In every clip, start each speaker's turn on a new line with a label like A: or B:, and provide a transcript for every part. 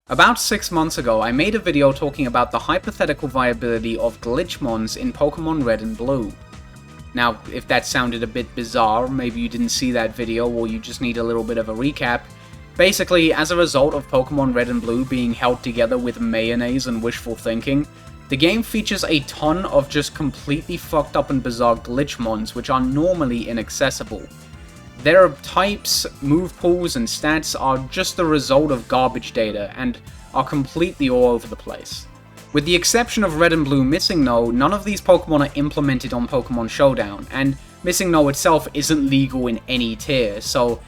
A: About 6 months ago, I made a video talking about the hypothetical viability of Glitchmons in Pokémon Red and Blue. Now, if that sounded a bit bizarre, maybe you didn't see that video or you just need a little bit of a recap. Basically, as a result of Pokémon Red and Blue being held together with mayonnaise and wishful thinking, the game features a ton of just completely fucked up and bizarre Glitchmons which are normally inaccessible. Their types, move pools, and stats are just the result of garbage data and are completely all over the place. With the exception of Red and Blue Missing No, none of these Pokemon are implemented on Pokemon Showdown, and Missing No itself isn't legal in any tier, so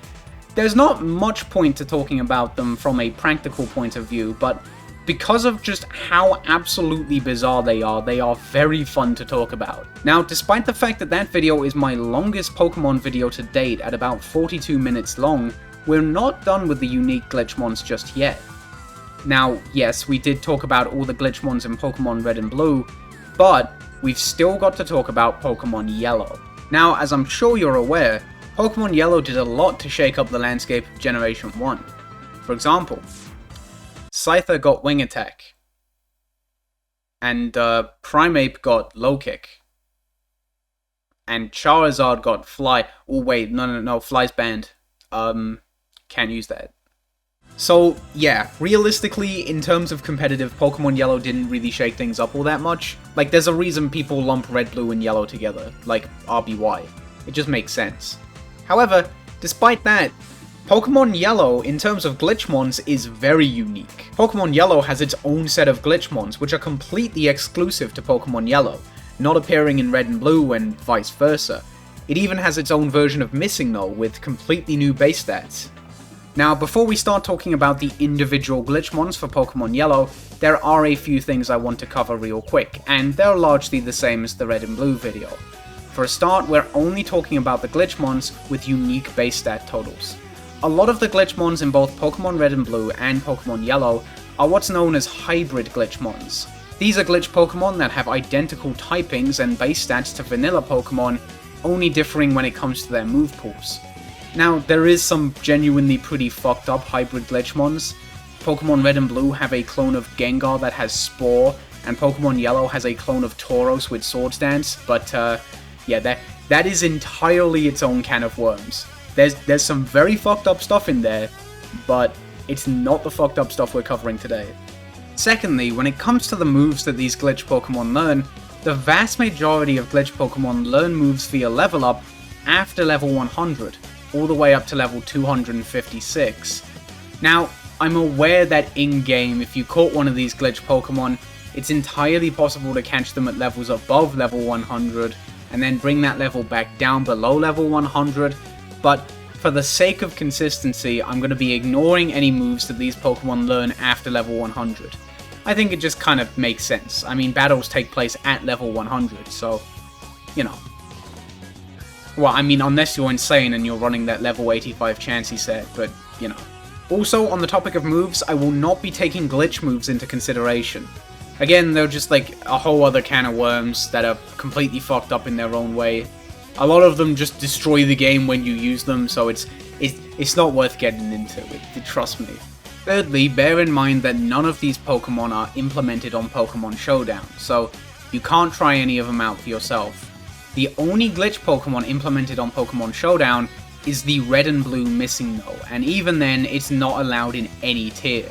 A: there's not much point to talking about them from a practical point of view, but because of just how absolutely bizarre they are very fun to talk about. Now, despite the fact that that video is my longest Pokemon video to date at about 42 minutes long, we're not done with the unique Glitchmons just yet. Now, yes, we did talk about all the Glitchmons in Pokemon Red and Blue, but we've still got to talk about Pokemon Yellow. Now, as I'm sure you're aware, Pokemon Yellow did a lot to shake up the landscape of Generation 1. For example, Scyther got Wing Attack, and Primeape got Low Kick, and Charizard got Fly. Oh wait, no, Fly's banned. Can't use that. So yeah, realistically, in terms of competitive, Pokemon Yellow didn't really shake things up all that much. Like, there's a reason people lump Red, Blue, and Yellow together, like RBY. It just makes sense. However, despite that, Pokemon Yellow, in terms of Glitchmons, is very unique. Pokemon Yellow has its own set of Glitchmons, which are completely exclusive to Pokemon Yellow, not appearing in Red and Blue and vice versa. It even has its own version of Missing No, with completely new base stats. Now, before we start talking about the individual Glitchmons for Pokemon Yellow, there are a few things I want to cover real quick, and they're largely the same as the Red and Blue video. For a start, we're only talking about the Glitchmons with unique base stat totals. A lot of the Glitchmons in both Pokemon Red and Blue and Pokemon Yellow are what's known as hybrid Glitchmons. These are glitch Pokemon that have identical typings and base stats to vanilla Pokemon, only differing when it comes to their move pools. Now, there is some genuinely pretty fucked up hybrid Glitchmons. Pokemon Red and Blue have a clone of Gengar that has Spore, and Pokemon Yellow has a clone of Tauros with Swords Dance, but yeah, that is entirely its own can of worms. There's some very fucked up stuff in there, but it's not the fucked up stuff we're covering today. Secondly, when it comes to the moves that these glitch Pokemon learn, the vast majority of glitch Pokemon learn moves via level up after level 100, all the way up to level 256. Now, I'm aware that in-game, if you caught one of these glitch Pokemon, it's entirely possible to catch them at levels above level 100, and then bring that level back down below level 100, but for the sake of consistency, I'm going to be ignoring any moves that these Pokemon learn after level 100. I think it just kind of makes sense. I mean, battles take place at level 100, so, you know. Well, I mean, unless you're insane and you're running that level 85 Chansey set, but, you know. Also, on the topic of moves, I will not be taking glitch moves into consideration. Again, they're just like a whole other can of worms that are completely fucked up in their own way. A lot of them just destroy the game when you use them, so it's not worth getting into it, trust me. Thirdly, bear in mind that none of these Pokemon are implemented on Pokemon Showdown, so you can't try any of them out for yourself. The only glitch Pokemon implemented on Pokemon Showdown is the Red and Blue Missing No, and even then, it's not allowed in any tier.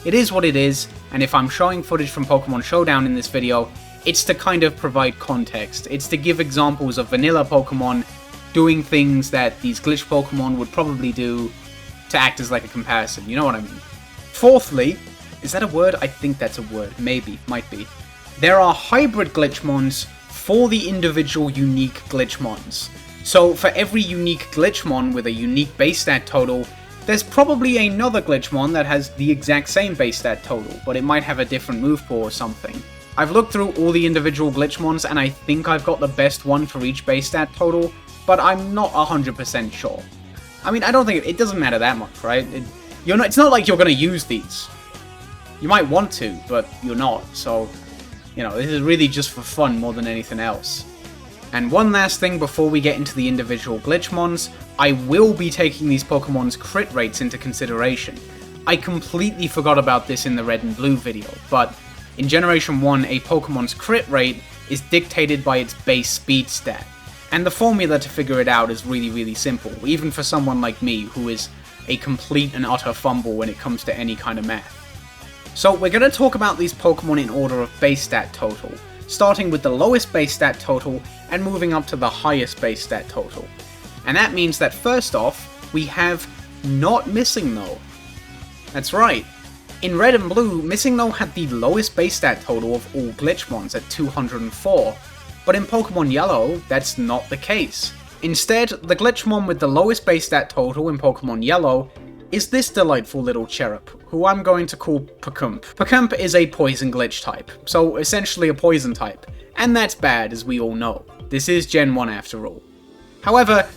A: It is what it is, and if I'm showing footage from Pokemon Showdown in this video, it's to kind of provide context. It's to give examples of vanilla Pokemon doing things that these glitch Pokemon would probably do to act as like a comparison, you know what I mean? Fourthly, is that a word? I think that's a word. Maybe, might be. There are hybrid Glitchmons for the individual unique Glitchmons. So for every unique Glitchmon with a unique base stat total, there's probably another Glitchmon that has the exact same base stat total, but it might have a different move pool or something. I've looked through all the individual Glitchmons and I think I've got the best one for each base stat total, but I'm not 100% sure. I mean, I don't think it doesn't matter that much, right? It's not like you're going to use these. You might want to, but you're not, so, you know, this is really just for fun more than anything else. And one last thing before we get into the individual Glitchmons, I will be taking these Pokemon's crit rates into consideration. I completely forgot about this in the Red and Blue video, but in Generation 1, a Pokemon's crit rate is dictated by its base speed stat, and the formula to figure it out is really simple, even for someone like me, who is a complete and utter fumble when it comes to any kind of math. So we're going to talk about these Pokemon in order of base stat total, starting with the lowest base stat total and moving up to the highest base stat total. And that means that first off, we have not Missing No. That's right. In Red and Blue, Missing No had the lowest base stat total of all Glitchmons at 204, but in Pokemon Yellow, that's not the case. Instead, the Glitchmon with the lowest base stat total in Pokemon Yellow is this delightful little cherub, who I'm going to call Pokémon. Pokémon is a poison glitch type, so essentially a poison type, and that's bad as we all know. This is Gen 1 after all. However,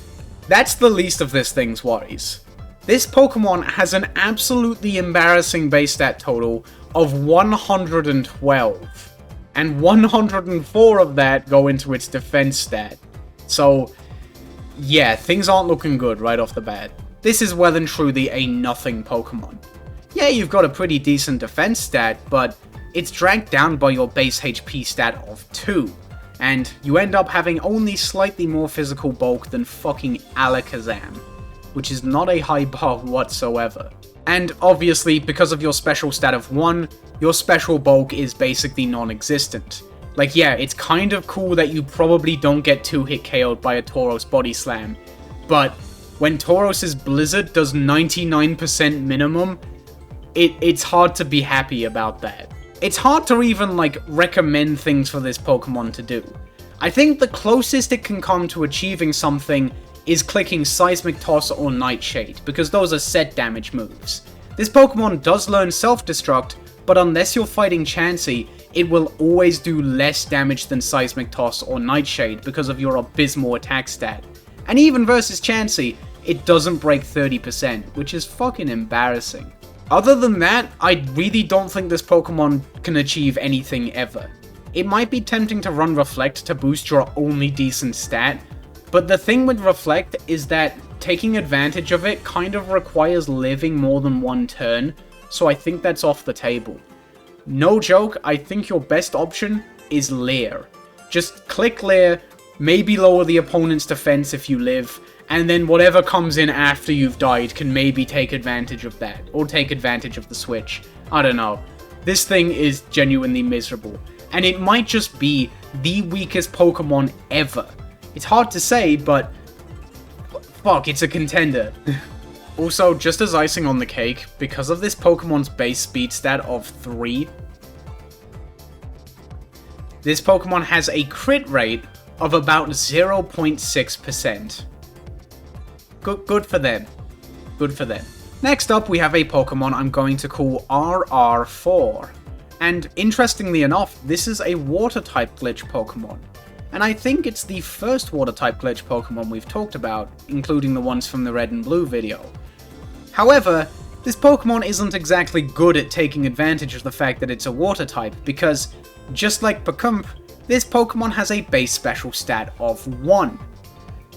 A: that's the least of this thing's worries. This Pokemon has an absolutely embarrassing base stat total of 112, and 104 of that go into its defense stat. So, yeah, things aren't looking good right off the bat. This is well and truly a nothing Pokemon. Yeah, you've got a pretty decent defense stat, but it's dragged down by your base HP stat of 2, and you end up having only slightly more physical bulk than fucking Alakazam, which is not a high bar whatsoever. And obviously, because of your special stat of 1, your special bulk is basically non-existent. Like, yeah, it's kind of cool that you probably don't get 2-hit KO'd by a Tauros Body Slam, but when Tauros' Blizzard does 99% minimum, it's hard to be happy about that. It's hard to even, like, recommend things for this Pokemon to do. I think the closest it can come to achieving something is clicking Seismic Toss or Nightshade, because those are set damage moves. This Pokemon does learn Self-Destruct, but unless you're fighting Chansey, it will always do less damage than Seismic Toss or Nightshade because of your abysmal attack stat. And even versus Chansey, it doesn't break 30%, which is fucking embarrassing. Other than that, I really don't think this Pokemon can achieve anything ever. It might be tempting to run Reflect to boost your only decent stat, but the thing with Reflect is that taking advantage of it kind of requires living more than one turn, so I think that's off the table. No joke, I think your best option is Leer. Just click Leer, maybe lower the opponent's defense if you live, and then whatever comes in after you've died can maybe take advantage of that, or take advantage of the switch. I don't know. This thing is genuinely miserable, and it might just be the weakest Pokemon ever. It's hard to say, but fuck, it's a contender. Also, just as icing on the cake, because of this Pokemon's base speed stat of 3, this Pokemon has a crit rate of about 0.6%. Good for them. Good for them. Next up, we have a Pokemon I'm going to call RR4. And interestingly enough, this is a Water-type glitch Pokemon. And I think it's the first Water-type glitch Pokemon we've talked about, including the ones from the Red and Blue video. However, this Pokemon isn't exactly good at taking advantage of the fact that it's a Water-type, because, just like Pacump, this Pokemon has a base special stat of 1.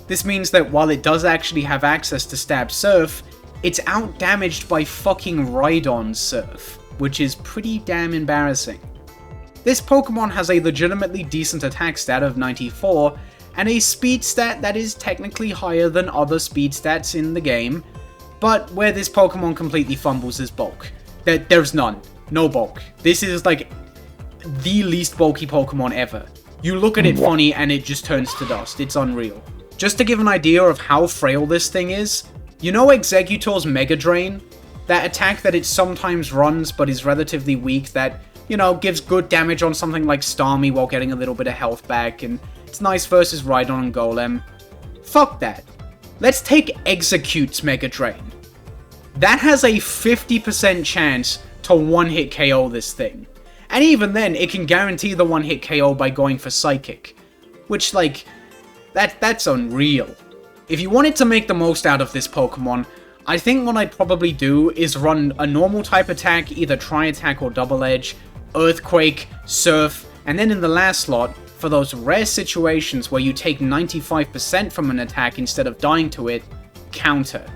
A: This means that while it does actually have access to Stab Surf, it's outdamaged by fucking Rhydon's Surf, which is pretty damn embarrassing. This Pokemon has a legitimately decent attack stat of 94, and a speed stat that is technically higher than other speed stats in the game, but where this Pokemon completely fumbles is bulk. There's none. No bulk. This is like the least bulky Pokemon ever. You look at it funny and it just turns to dust. It's unreal. Just to give an idea of how frail this thing is, you know Exeggutor's Mega Drain? That attack that it sometimes runs but is relatively weak that, you know, gives good damage on something like Starmie while getting a little bit of health back, and it's nice versus Rhydon and Golem. Fuck that. Let's take Execcute's Mega Drain. That has a 50% chance to one-hit KO this thing. And even then, it can guarantee the one-hit KO by going for Psychic. Which, like, that's unreal. If you wanted to make the most out of this Pokemon, I think what I'd probably do is run a normal type attack, either Tri-Attack or Double Edge, Earthquake, Surf, and then in the last slot, for those rare situations where you take 95% from an attack instead of dying to it, Counter.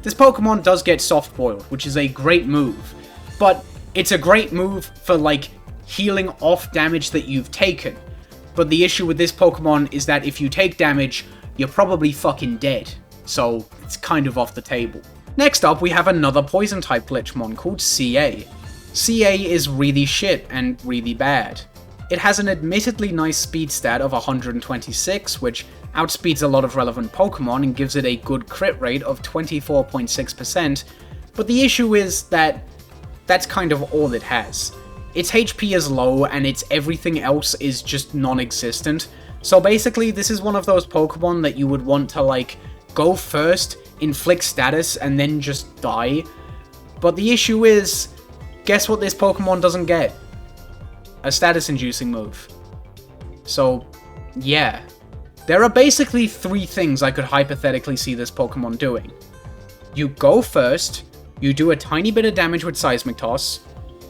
A: This Pokemon does get Soft Boiled, which is a great move, but it's a great move for, like, healing off damage that you've taken. But the issue with this Pokemon is that if you take damage, you're probably fucking dead, so it's kind of off the table. Next up, we have another Poison-type Glitchmon called CA. CA is really shit and really bad. It has an admittedly nice speed stat of 126, which outspeeds a lot of relevant Pokemon and gives it a good crit rate of 24.6%, but the issue is that that's kind of all it has. Its HP is low and its everything else is just non-existent, so basically this is one of those Pokemon that you would want to, like, go first, inflict status, and then just die. But the issue is, guess what this Pokemon doesn't get? A status-inducing move. So, yeah. There are basically 3 things I could hypothetically see this Pokemon doing. You go first, you do a tiny bit of damage with Seismic Toss,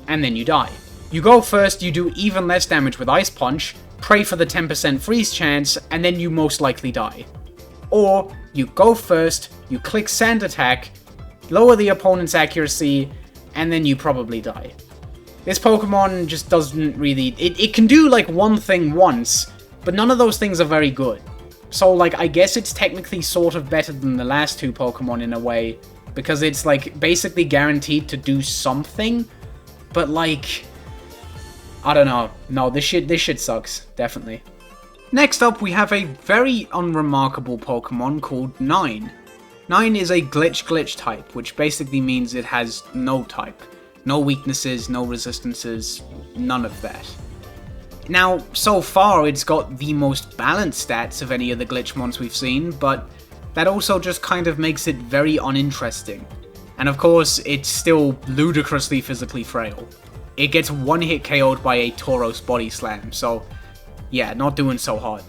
A: and then you die. You go first, you do even less damage with Ice Punch, pray for the 10% freeze chance, and then you most likely die. Or, you go first, you click Sand Attack, lower the opponent's accuracy, and then you probably die. This Pokemon just doesn't really... It can do, like, one thing once, but none of those things are very good. So, like, I guess it's technically sort of better than the last 2 Pokemon in a way, because it's, like, basically guaranteed to do something, but, like... I don't know. No, this shit sucks. Definitely. Next up, we have a very unremarkable Pokemon called 9. 9 is a Glitch type, which basically means it has no type. No weaknesses, no resistances, none of that. Now, so far, it's got the most balanced stats of any of the Glitchmons we've seen, but that also just kind of makes it very uninteresting. And of course, it's still ludicrously physically frail. It gets one-hit KO'd by a Tauros Body Slam, so yeah, not doing so hot.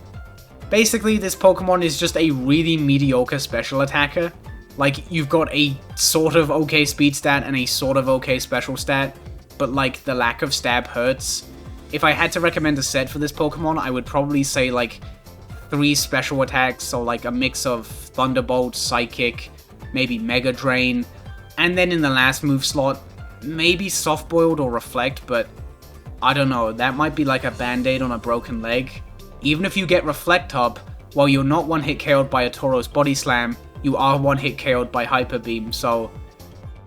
A: Basically, this Pokemon is just a really mediocre special attacker. Like, you've got a sort of okay speed stat and a sort of okay special stat, but like, the lack of stab hurts. If I had to recommend a set for this Pokemon, I would probably say like 3 special attacks, so like a mix of Thunderbolt, Psychic, maybe Mega Drain, and then in the last move slot, maybe Soft Boiled or Reflect, but I don't know, that might be like a band-aid on a broken leg. Even if you get Reflect up, while you're not one-hit KO'd by a Tauros Body Slam, you are one-hit KO'd by Hyper Beam, so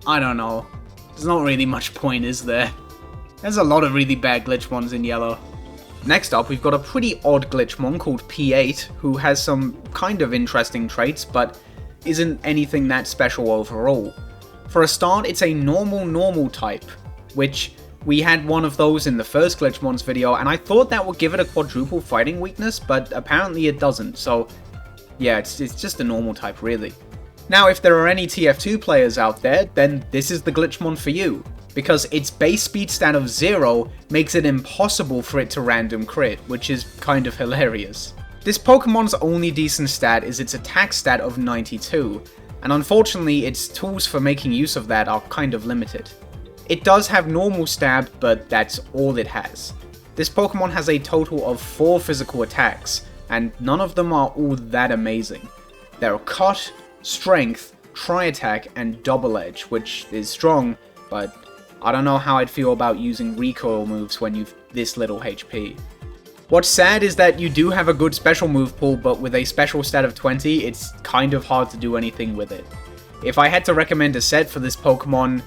A: I don't know. There's not really much point, is there? There's a lot of really bad Glitchmons in Yellow. Next up, we've got a pretty odd Glitchmon called P8, who has some kind of interesting traits, but isn't anything that special overall. For a start, it's a normal type, which we had one of those in the first Glitchmons video, and I thought that would give it a quadruple fighting weakness, but apparently it doesn't, so yeah, it's just a normal type, really. Now, if there are any TF2 players out there, then this is the Glitchmon for you, because its base speed stat of 0 makes it impossible for it to random crit, which is kind of hilarious. This Pokemon's only decent stat is its attack stat of 92, and unfortunately its tools for making use of that are kind of limited. It does have normal stab, but that's all it has. This Pokemon has a total of 4 physical attacks, and none of them are all that amazing. There are Cut, Strength, Tri-Attack, and Double Edge, which is strong, but I don't know how I'd feel about using recoil moves when you've this little HP. What's sad is that you do have a good special move pool, but with a special stat of 20, it's kind of hard to do anything with it. If I had to recommend a set for this Pokemon,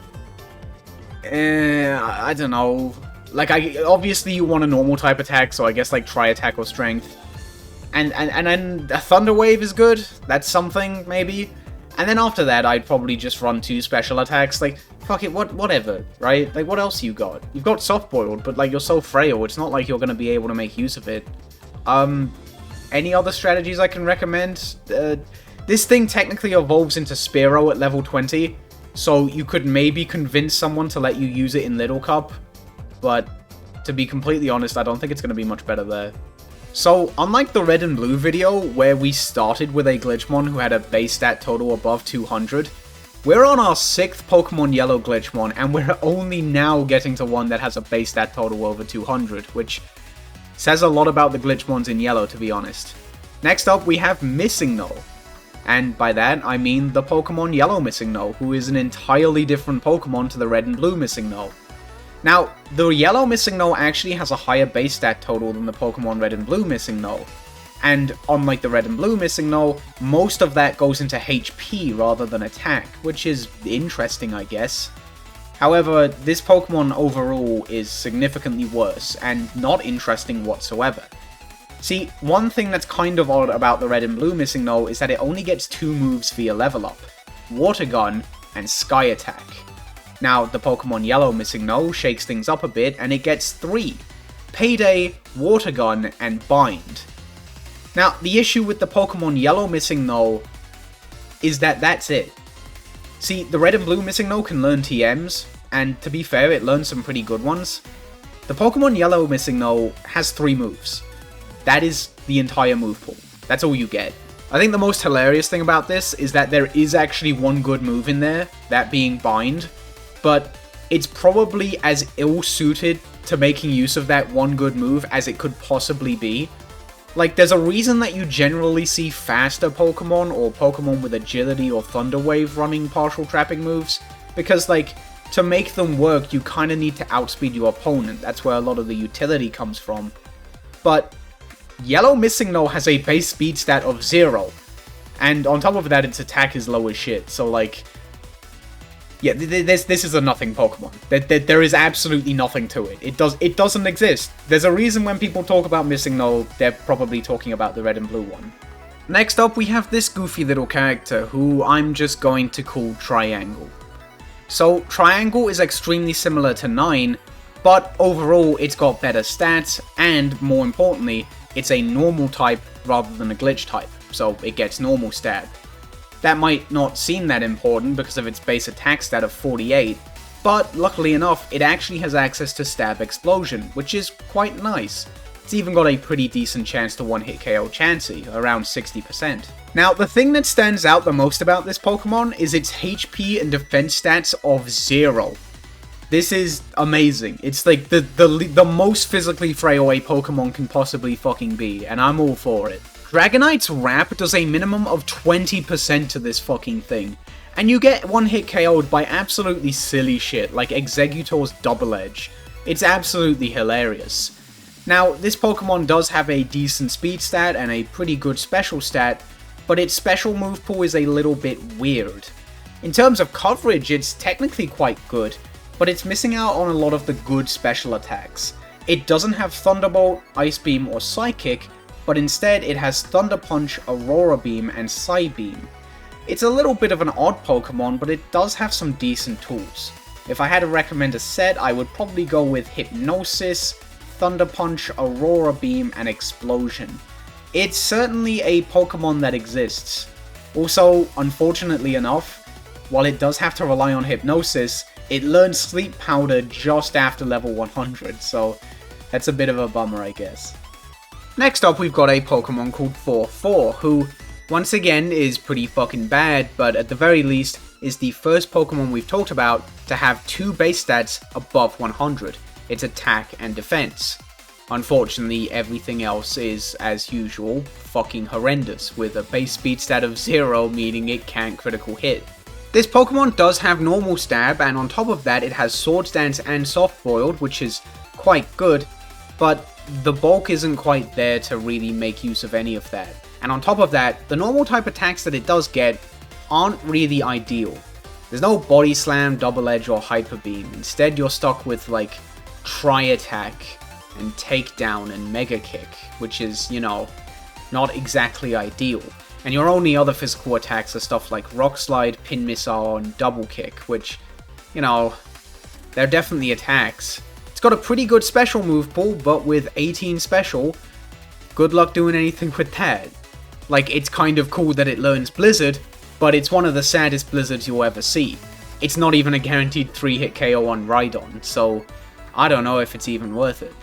A: I don't know. Like, obviously you want a normal type attack, so I guess like Tri-Attack or Strength. And then a Thunder Wave is good, that's something, maybe. And then after that, I'd probably just run 2 special attacks, like, fuck it, whatever, right? Like, what else you got? You've got Soft Boiled, but like, you're so frail, it's not like you're gonna be able to make use of it. Any other strategies I can recommend? This thing technically evolves into Spearow at level 20, so you could maybe convince someone to let you use it in Little Cup, but to be completely honest, I don't think it's gonna be much better there. So, unlike the Red and Blue video, where we started with a Glitchmon who had a base stat total above 200, we're on our 6th Pokemon Yellow Glitchmon, and we're only now getting to one that has a base stat total over 200, which says a lot about the Glitchmons in Yellow, to be honest. Next up, we have Missing Null. And by that, I mean the Pokemon Yellow Missing No, who is an entirely different Pokemon to the Red and Blue Missing No. Now, the Yellow Missing No actually has a higher base stat total than the Pokemon Red and Blue Missing No. And unlike the Red and Blue Missing No, most of that goes into HP rather than attack, which is interesting, I guess. However, this Pokemon overall is significantly worse, and not interesting whatsoever. See, one thing that's kind of odd about the Red and Blue Missing No is that it only gets 2 moves via level up: Water Gun and Sky Attack. Now, the Pokemon Yellow Missing No shakes things up a bit, and it gets 3: Payday, Water Gun, and Bind. Now, the issue with the Pokemon Yellow Missing No is that that's it. See, the Red and Blue Missing No can learn TMs, and to be fair, it learns some pretty good ones. The Pokemon Yellow Missing No has 3 moves. That is the entire move pool. That's all you get. I think the most hilarious thing about this is that there is actually one good move in there, that being Bind, but it's probably as ill-suited to making use of that one good move as it could possibly be. Like, there's a reason that you generally see faster Pokemon, or Pokemon with Agility or Thunder Wave running partial trapping moves, because, like, to make them work, you kind of need to outspeed your opponent. That's where a lot of the utility comes from. But Yellow Missing No has a base speed stat of 0, and on top of that, its attack is low as shit, so, like, yeah, this is a nothing Pokemon. There is absolutely nothing to it. It doesn't exist. There's a reason when people talk about Missing No, they're probably talking about the Red and Blue one. Next up, we have this goofy little character, who I'm just going to call Triangle. So, Triangle is extremely similar to 9, but overall, it's got better stats, and more importantly, it's a normal type rather than a glitch type, so it gets normal stab. That might not seem that important because of its base attack stat of 48, but luckily enough, it actually has access to Stab Explosion, which is quite nice. It's even got a pretty decent chance to one-hit KO Chansey, around 60%. Now, the thing that stands out the most about this Pokemon is its HP and defense stats of 0. This is amazing. It's like the most physically frail a Pokemon can possibly fucking be, and I'm all for it. Dragonite's Wrap does a minimum of 20% to this fucking thing, and you get one hit KO'd by absolutely silly shit like Exeggutor's Double Edge. It's absolutely hilarious. Now, this Pokemon does have a decent speed stat and a pretty good special stat, but its special move pool is a little bit weird. In terms of coverage, it's technically quite good, but it's missing out on a lot of the good special attacks. It doesn't have Thunderbolt, Ice Beam, or Psychic, but instead it has Thunder Punch, Aurora Beam, and Psybeam. It's a little bit of an odd Pokemon, but it does have some decent tools. If I had to recommend a set, I would probably go with Hypnosis, Thunder Punch, Aurora Beam, and Explosion. It's certainly a Pokemon that exists. Also, unfortunately enough, while it does have to rely on Hypnosis, it learns Sleep Powder just after level 100, so that's a bit of a bummer, I guess. Next up, we've got a Pokemon called 4-4, who, once again, is pretty fucking bad, but at the very least, is the first Pokemon we've talked about to have 2 base stats above 100, its attack and defense. Unfortunately, everything else is, as usual, fucking horrendous, with a base speed stat of 0, meaning it can't critical hit. This Pokemon does have normal stab, and on top of that it has Swords Dance and Soft Boiled, which is quite good, but the bulk isn't quite there to really make use of any of that. And on top of that, the normal type attacks that it does get aren't really ideal. There's no Body Slam, Double Edge, or Hyper Beam. Instead, you're stuck with, like, Tri-Attack, and Takedown, and Mega Kick, which is, you know, not exactly ideal. And your only other physical attacks are stuff like Rock Slide, Pin Missile, and Double Kick, which, you know, they're definitely attacks. It's got a pretty good special move pool, but with 18 special, good luck doing anything with that. Like, it's kind of cool that it learns Blizzard, but it's one of the saddest Blizzards you'll ever see. It's not even a guaranteed 3-hit KO on Rhydon, so I don't know if it's even worth it.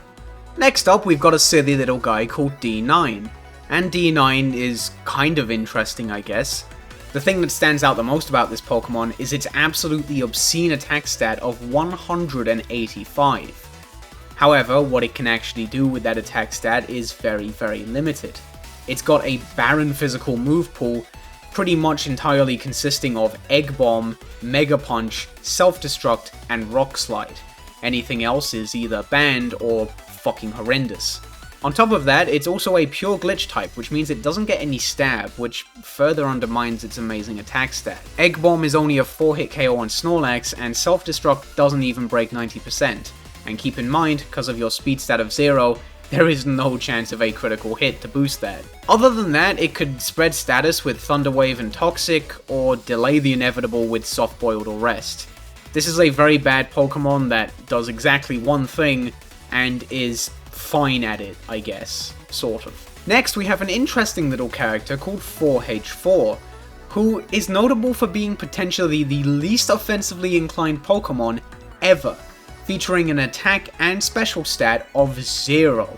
A: Next up, we've got a silly little guy called D9. And D9 is kind of interesting, I guess. The thing that stands out the most about this Pokemon is its absolutely obscene attack stat of 185. However, what it can actually do with that attack stat is very, very limited. It's got a barren physical move pool, pretty much entirely consisting of Egg Bomb, Mega Punch, Self-Destruct, and Rock Slide. Anything else is either banned or fucking horrendous. On top of that, it's also a pure glitch type, which means it doesn't get any stab, which further undermines its amazing attack stat. Egg Bomb is only a 4-hit KO on Snorlax, and Self-Destruct doesn't even break 90%. And keep in mind, because of your speed stat of 0, there is no chance of a critical hit to boost that. Other than that, it could spread status with Thunder Wave and Toxic, or delay the inevitable with Soft Boiled or Rest. This is a very bad Pokemon that does exactly one thing, and is fine at it, I guess. Sort of. Next, we have an interesting little character called 4H4, who is notable for being potentially the least offensively inclined Pokemon ever, featuring an attack and special stat of 0.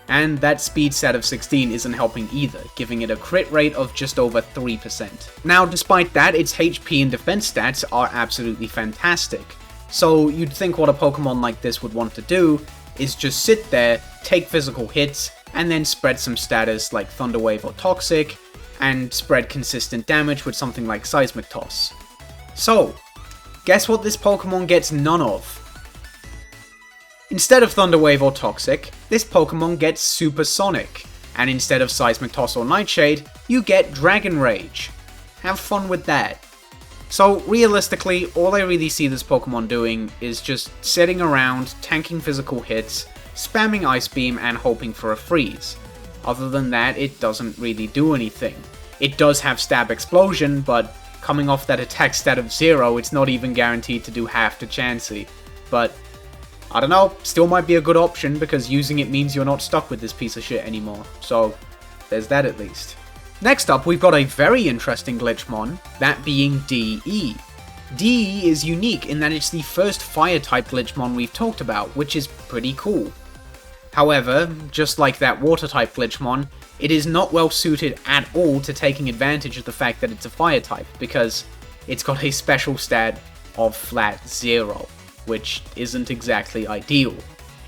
A: And that speed stat of 16 isn't helping either, giving it a crit rate of just over 3%. Now, despite that, its HP and defense stats are absolutely fantastic. So you'd think what a Pokemon like this would want to do is just sit there, take physical hits, and then spread some status like Thunder Wave or Toxic, and spread consistent damage with something like Seismic Toss. So, guess what this Pokemon gets none of? Instead of Thunder Wave or Toxic, this Pokemon gets Supersonic, and instead of Seismic Toss or Nightshade, you get Dragon Rage. Have fun with that. So realistically, all I really see this Pokemon doing is just sitting around, tanking physical hits, spamming Ice Beam, and hoping for a freeze. Other than that, it doesn't really do anything. It does have Stab Explosion, but coming off that attack stat of 0, it's not even guaranteed to do half the Chansey. But I don't know, still might be a good option because using it means you're not stuck with this piece of shit anymore. So there's that at least. Next up, we've got a very interesting Glitchmon, that being DE. DE is unique in that it's the first Fire-type Glitchmon we've talked about, which is pretty cool. However, just like that Water-type Glitchmon, it is not well suited at all to taking advantage of the fact that it's a Fire-type, because it's got a special stat of flat 0, which isn't exactly ideal.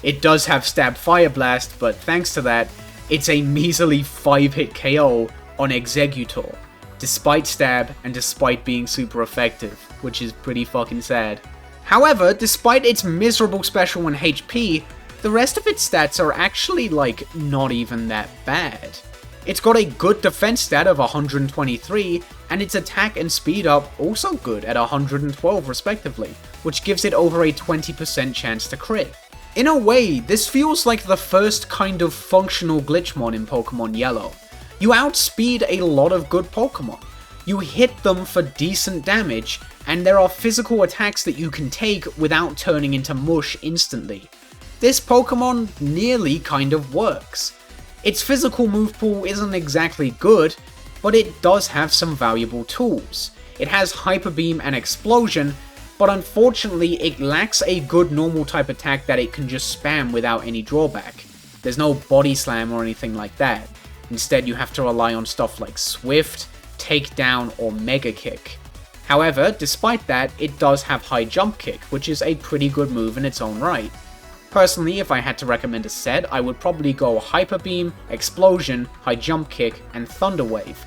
A: It does have Stab Fire Blast, but thanks to that, it's a measly 5-hit KO on Executor, despite stab and despite being super effective, which is pretty fucking sad. However, despite its miserable special and HP, the rest of its stats are actually, like, not even that bad. It's got a good defense stat of 123, and its attack and speed up also good at 112 respectively, which gives it over a 20% chance to crit. In a way, this feels like the first kind of functional Glitchmon in Pokémon Yellow. You outspeed a lot of good Pokemon. You hit them for decent damage, and there are physical attacks that you can take without turning into mush instantly. This Pokemon nearly kind of works. Its physical move pool isn't exactly good, but it does have some valuable tools. It has Hyper Beam and Explosion, but unfortunately it lacks a good normal type attack that it can just spam without any drawback. There's no Body Slam or anything like that. Instead, you have to rely on stuff like Swift, Takedown, or Mega Kick. However, despite that, it does have High Jump Kick, which is a pretty good move in its own right. Personally, if I had to recommend a set, I would probably go Hyper Beam, Explosion, High Jump Kick, and Thunder Wave.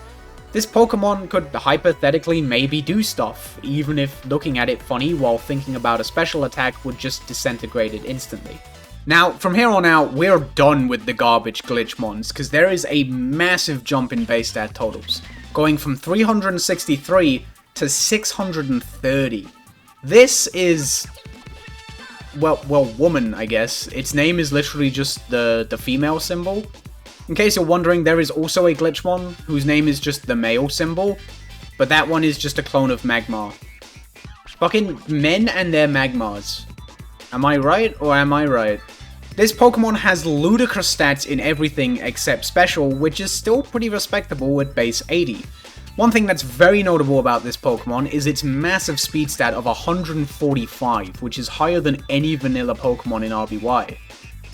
A: This Pokemon could hypothetically maybe do stuff, even if looking at it funny while thinking about a special attack would just disintegrate it instantly. Now, from here on out, we're done with the garbage Glitchmons, because there is a massive jump in base stat totals, going from 363 to 630. This is, well, woman, I guess. Its name is literally just the female symbol. In case you're wondering, there is also a Glitchmon whose name is just the male symbol, but that one is just a clone of Magmar. Fucking men and their Magmars. Am I right, or am I right? This Pokemon has ludicrous stats in everything except Special, which is still pretty respectable at base 80. One thing that's very notable about this Pokemon is its massive speed stat of 145, which is higher than any vanilla Pokemon in RBY.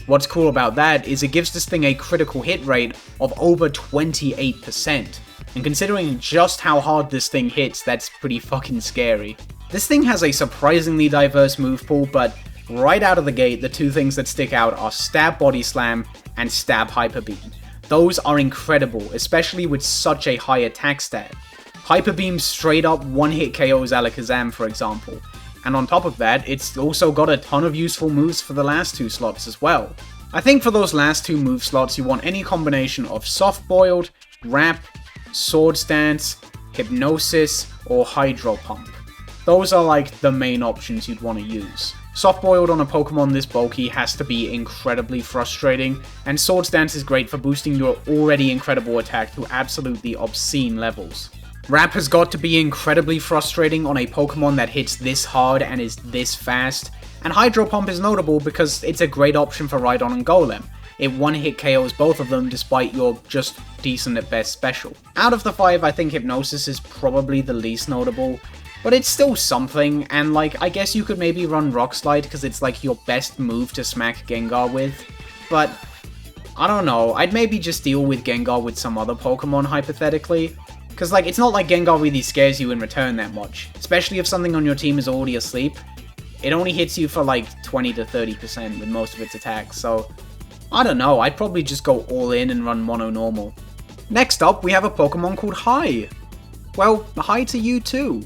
A: What's cool about that is it gives this thing a critical hit rate of over 28%, and considering just how hard this thing hits, that's pretty fucking scary. This thing has a surprisingly diverse move pool, but right out of the gate, the two things that stick out are Stab Body Slam and Stab Hyper Beam. Those are incredible, especially with such a high attack stat. Hyper Beam straight up one-hit KOs Alakazam, for example. And on top of that, it's also got a ton of useful moves for the last 2 slots as well. I think for those last 2 move slots, you want any combination of Soft Boiled, Wrap, Swords Dance, Hypnosis, or Hydro Pump. Those are like the main options you'd want to use. Soft Boiled on a Pokemon this bulky has to be incredibly frustrating, and Swords Dance is great for boosting your already incredible attack to absolutely obscene levels. Wrap has got to be incredibly frustrating on a Pokemon that hits this hard and is this fast, and Hydro Pump is notable because it's a great option for Rhydon and Golem. It one-hit KOs both of them despite your just decent at best special. Out of the 5, I think Hypnosis is probably the least notable, but it's still something, and like, I guess you could maybe run Rock Slide because it's like your best move to smack Gengar with, but I don't know, I'd maybe just deal with Gengar with some other Pokemon hypothetically, because like, it's not like Gengar really scares you in return that much, especially if something on your team is already asleep. It only hits you for like 20 to 30% with most of its attacks, so I don't know, I'd probably just go all in and run Mono Normal. Next up, we have a Pokemon called Hi. Well, hi to you too.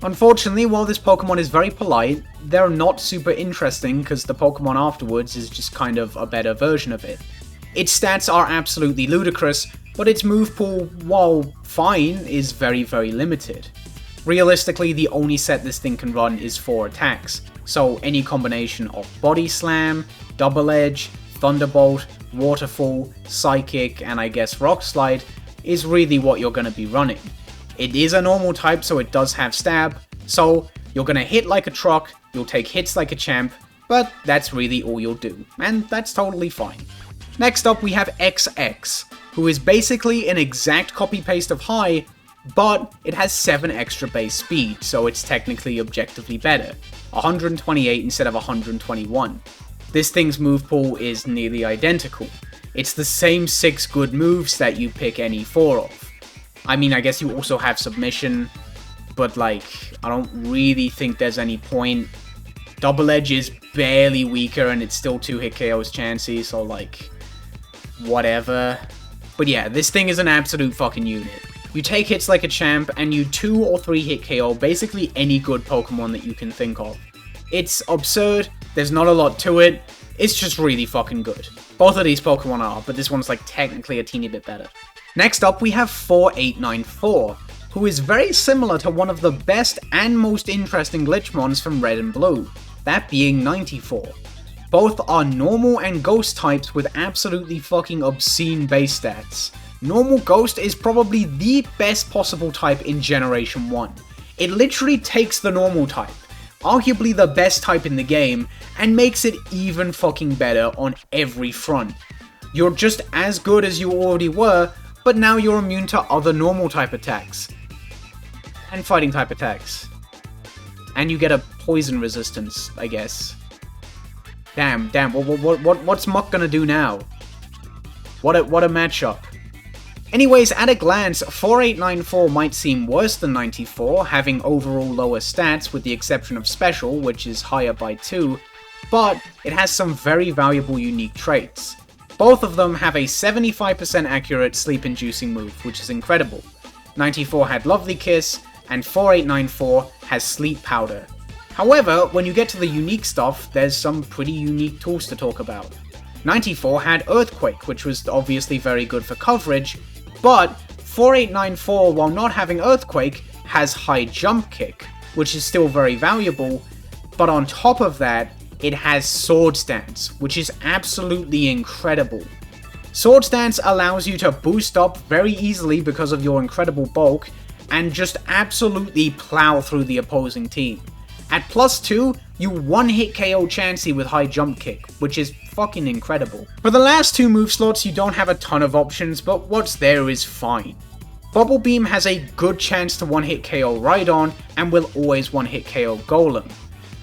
A: Unfortunately, while this Pokemon is very polite, they're not super interesting because the Pokemon afterwards is just kind of a better version of it. Its stats are absolutely ludicrous, but its move pool, while fine, is very, very limited. Realistically, the only set this thing can run is 4 attacks, so any combination of Body Slam, Double Edge, Thunderbolt, Waterfall, Psychic, and I guess Rock Slide is really what you're going to be running. It is a normal type, so it does have stab, so you're going to hit like a truck, you'll take hits like a champ, but that's really all you'll do, and that's totally fine. Next up we have XX, who is basically an exact copy-paste of Hi, but it has 7 extra base speed, so it's technically objectively better, 128 instead of 121. This thing's move pool is nearly identical. It's the same 6 good moves that you pick any 4 of. I mean, I guess you also have Submission, but like, I don't really think there's any point. Double Edge is barely weaker and it's still 2-hit KOs Chansey, so like, whatever. But yeah, this thing is an absolute fucking unit. You take hits like a champ and you 2 or 3 hit KO basically any good Pokemon that you can think of. It's absurd, there's not a lot to it, it's just really fucking good. Both of these Pokemon are, but this one's like technically a teeny bit better. Next up we have 4894, who is very similar to one of the best and most interesting Glitchmons from Red and Blue, that being 94. Both are normal and ghost types with absolutely fucking obscene base stats. Normal Ghost is probably the best possible type in Generation 1. It literally takes the normal type, arguably the best type in the game, and makes it even fucking better on every front. You're just as good as you already were, but now you're immune to other normal type attacks. And fighting type attacks. And you get a poison resistance, I guess. Damn, what's Muck gonna do now? What a matchup. Anyways, at a glance, 4894 might seem worse than 94, having overall lower stats with the exception of Special, which is higher by 2, but it has some very valuable unique traits. Both of them have a 75% accurate sleep-inducing move, which is incredible. 94 had Lovely Kiss, and 4894 has Sleep Powder. However, when you get to the unique stuff, there's some pretty unique tools to talk about. 94 had Earthquake, which was obviously very good for coverage, but 4894, while not having Earthquake, has High Jump Kick, which is still very valuable, but on top of that, it has Swords Dance, which is absolutely incredible. Swords Dance allows you to boost up very easily because of your incredible bulk, and just absolutely plow through the opposing team. At +2, you one-hit KO Chansey with High Jump Kick, which is fucking incredible. For the last 2 move slots, you don't have a ton of options, but what's there is fine. Bubble Beam has a good chance to one-hit KO Rhydon, and will always one-hit KO Golem.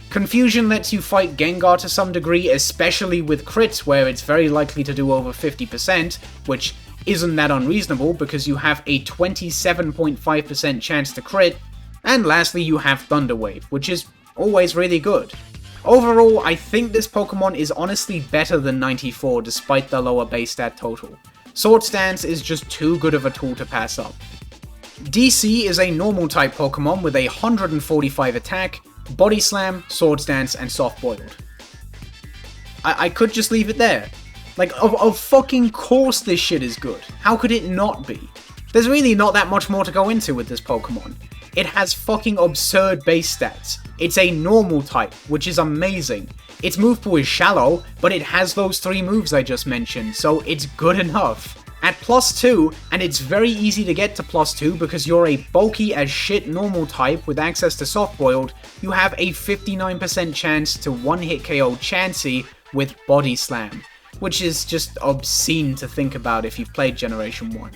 A: Confusion lets you fight Gengar to some degree, especially with crits where it's very likely to do over 50%, which isn't that unreasonable because you have a 27.5% chance to crit. And lastly, you have Thunder Wave, which is always really good. Overall, I think this Pokemon is honestly better than 94 despite the lower base stat total. Swords Dance is just too good of a tool to pass up. DC is a normal type Pokemon with a 145 attack, Body Slam, Swords Dance, and Soft Boiled. I could just leave it there. Like, of fucking course this shit is good. How could it not be? There's really not that much more to go into with this Pokemon. It has fucking absurd base stats. It's a normal type, which is amazing. Its move pool is shallow, but it has those 3 moves I just mentioned, so it's good enough. At +2, and it's very easy to get to +2 because you're a bulky as shit normal type with access to Soft Boiled, you have a 59% chance to one-hit KO Chansey with Body Slam, which is just obscene to think about if you've played Generation 1.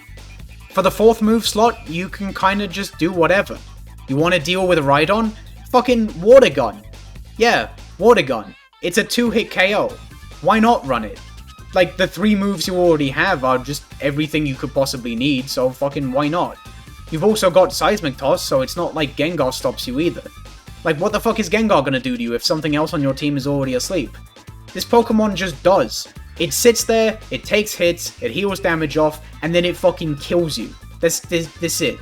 A: For the 4th move slot, you can kinda just do whatever. You wanna deal with Rhydon? Fucking Water Gun. Yeah, Water Gun. It's a 2-hit KO. Why not run it? Like, the 3 moves you already have are just everything you could possibly need, so fucking why not? You've also got Seismic Toss, so it's not like Gengar stops you either. Like, what the fuck is Gengar gonna do to you if something else on your team is already asleep? This Pokemon just does. It sits there, it takes hits, it heals damage off, and then it fucking kills you. That's it.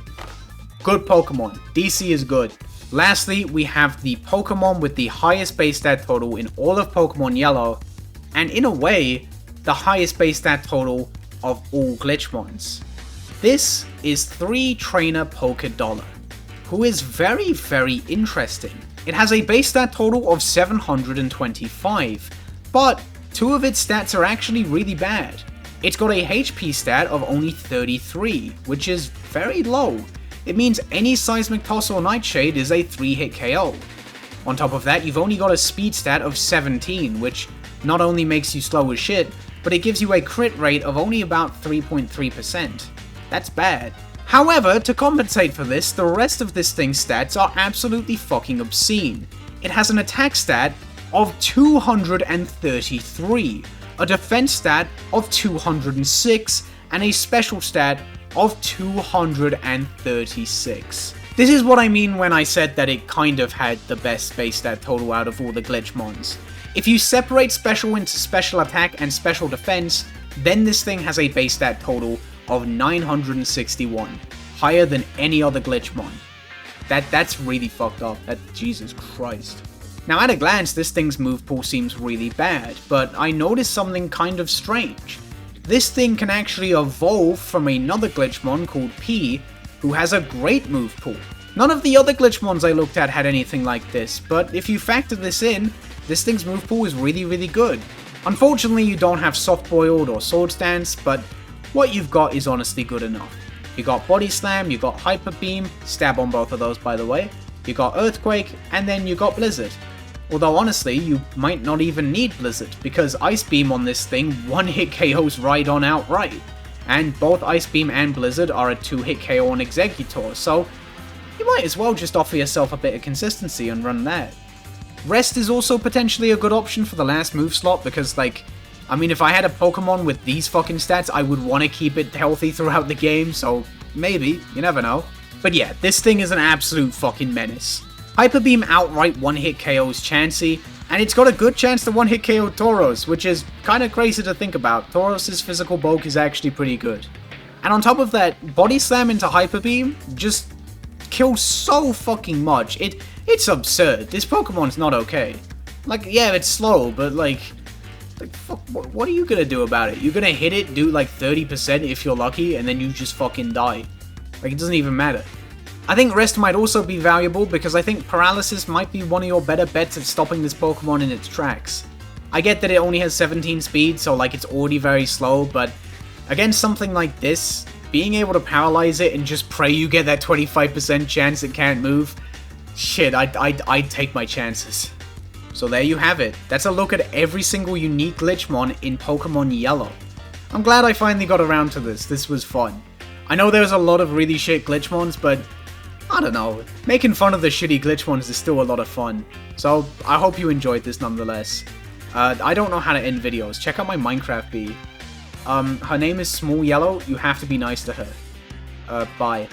A: Good Pokemon. DC is good. Lastly, we have the Pokemon with the highest base stat total in all of Pokemon Yellow, and in a way, the highest base stat total of all Glitchmons. This is 3 Trainer Pokédollar, who is very, very interesting. It has a base stat total of 725, but 2 of its stats are actually really bad. It's got a HP stat of only 33, which is very low. It means any Seismic Toss or Nightshade is a 3-hit KO. On top of that, you've only got a speed stat of 17, which not only makes you slow as shit, but it gives you a crit rate of only about 3.3%. That's bad. However, to compensate for this, the rest of this thing's stats are absolutely fucking obscene. It has an attack stat of 233, a defense stat of 206, and a special stat of 236. This is what I mean when I said that it kind of had the best base stat total out of all the Glitchmons. If you separate special into special attack and special defense, then this thing has a base stat total of 961, higher than any other Glitchmon. That's really fucked up. Jesus Christ. Now at a glance, this thing's move pool seems really bad, but I noticed something kind of strange. This thing can actually evolve from another Glitchmon called P, who has a great move pool. None of the other Glitchmons I looked at had anything like this, but if you factor this in, this thing's move pool is really, really good. Unfortunately, you don't have Soft Boiled or Swords Dance, but what you've got is honestly good enough. You got Body Slam, you got Hyper Beam, stab on both of those by the way, you got Earthquake, and then you got Blizzard. Although honestly, you might not even need Blizzard, because Ice Beam on this thing one-hit KOs Rhydon outright. And both Ice Beam and Blizzard are a 2-hit KO on Exeggutor, so you might as well just offer yourself a bit of consistency and run that. Rest is also potentially a good option for the last move slot, because like, I mean if I had a Pokemon with these fucking stats, I would want to keep it healthy throughout the game, so maybe, you never know. But yeah, this thing is an absolute fucking menace. Hyper Beam outright one-hit KOs Chansey, and it's got a good chance to one-hit KO Tauros, which is kinda crazy to think about. Tauros' physical bulk is actually pretty good. And on top of that, Body Slam into Hyper Beam just kills so fucking much. It's absurd. This Pokemon's not okay. Like, yeah, it's slow, but like fuck, what are you gonna do about it? You're gonna hit it, do like 30% if you're lucky, and then you just fucking die. Like, it doesn't even matter. I think Rest might also be valuable because I think Paralysis might be one of your better bets at stopping this Pokemon in its tracks. I get that it only has 17 speed, so like it's already very slow, but against something like this, being able to paralyze it and just pray you get that 25% chance it can't move, shit, I'd take my chances. So there you have it. That's a look at every single unique Glitchmon in Pokemon Yellow. I'm glad I finally got around to this. This was fun. I know there's a lot of really shit Glitchmons, but I don't know, making fun of the shitty Glitchmons is still a lot of fun, so I hope you enjoyed this nonetheless. I don't know how to end videos, check out my Minecraft bee. Her name is Small Yellow, you have to be nice to her. Bye.